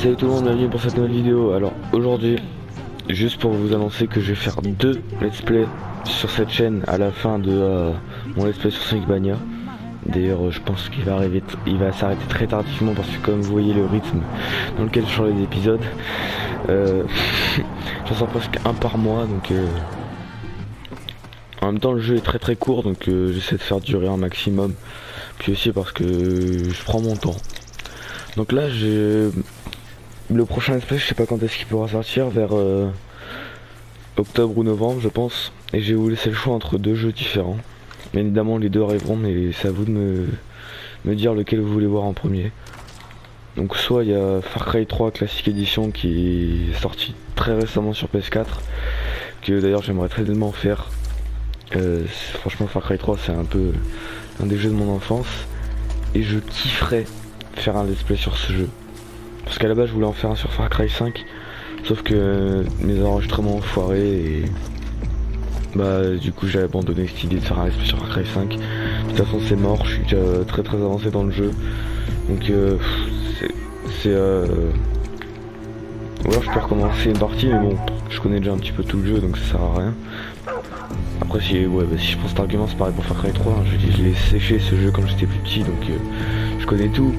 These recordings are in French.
Salut tout le monde, bienvenue pour cette nouvelle vidéo. Alors aujourd'hui, juste pour vous annoncer que je vais faire 2 let's play sur cette chaîne à la fin de mon let's play sur Sonic Mania. D'ailleurs je pense qu'il va arriver, il va s'arrêter très tardivement parce que comme vous voyez le rythme dans lequel je sors les épisodes, j'en sors presque un par mois, donc en même temps le jeu est très court, donc j'essaie de faire durer un maximum, puis aussi parce que je prends mon temps. Donc là j'ai le prochain let's play, je sais pas quand est-ce qu'il pourra sortir, vers octobre ou novembre je pense, et j'ai vous laisser le choix entre 2 jeux différents. Bien évidemment les deux arriveront, mais c'est à vous de me dire lequel vous voulez voir en premier. Donc soit il y a Far Cry 3 Classic Edition qui est sorti très récemment sur PS4, que d'ailleurs j'aimerais très tellement faire. Franchement Far Cry 3 c'est un peu un des jeux de mon enfance, et je kifferais faire un let's play sur ce jeu. Parce qu'à la base je voulais en faire un sur Far Cry 5, sauf que mes enregistrements ont foiré et bah du coup j'ai abandonné cette idée de faire un let's play sur Far Cry 5. De toute façon c'est mort, je suis déjà très avancé dans le jeu. Donc ou alors je peux recommencer une partie, mais bon, je connais déjà un petit peu tout le jeu donc ça sert à rien. Après si, si je prends cet argument c'est pareil pour Far Cry 3, hein. Je l'ai séché ce jeu quand j'étais plus petit, donc je connais tout.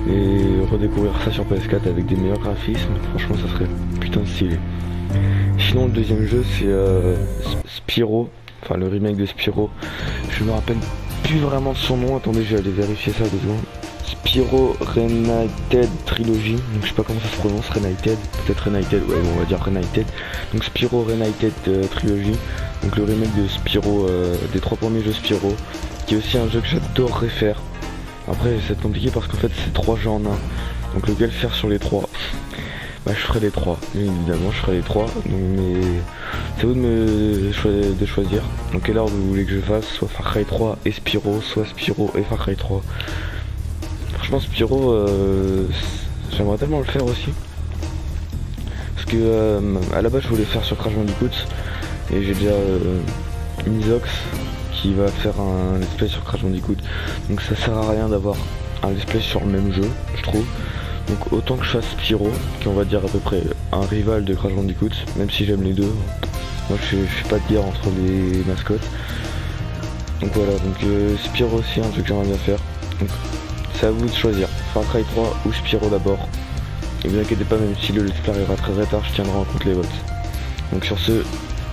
Et redécouvrir ça sur PS4 avec des meilleurs graphismes, franchement ça serait putain de stylé. Sinon le deuxième jeu c'est Spyro, enfin le remake de Spyro. Je me rappelle plus vraiment de son nom, attendez je vais aller vérifier ça 2 secondes. Spyro Reignited Trilogy, donc je sais pas comment ça se prononce, Reignited, peut-être Reignited, ouais bon, on va dire Reignited. Donc Spyro Reignited Trilogy, donc le remake de Spyro, des 3 premiers jeux Spyro, qui est aussi un jeu que j'adorerais faire. Après c'est compliqué parce qu'en fait c'est 3 jeux en un, donc lequel faire sur les 3. Bah je ferai les 3, bien évidemment je ferai les 3, mais c'est vous de choisir. Donc quelle ordre vous voulez que je fasse, soit Far Cry 3 et Spyro, soit Spyro et Far Cry 3. Franchement Spyro, j'aimerais tellement le faire aussi. Parce que à la base je voulais faire sur Crash Bandicoot, et j'ai déjà Mizox qui va faire un let's play sur Crash Bandicoot. Donc ça sert à rien d'avoir un let's play sur le même jeu, je trouve. Donc autant que je fasse Spyro, qui on va dire à peu près un rival de Crash Bandicoot, même si j'aime les deux. Moi je fais pas de guerre entre les mascottes. Donc voilà, donc Spyro aussi un truc que j'aimerais bien faire. Donc c'est à vous de choisir, Far Cry 3 ou Spyro d'abord. Et vous inquiétez pas, même si le let's play arrivera très tard, je tiendrai en compte les votes. Donc sur ce,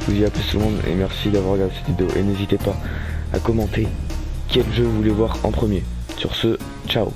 je vous dis à plus tout le monde et merci d'avoir regardé cette vidéo. Et n'hésitez pas à commenter quel jeu vous voulez voir en premier. Sur ce, ciao.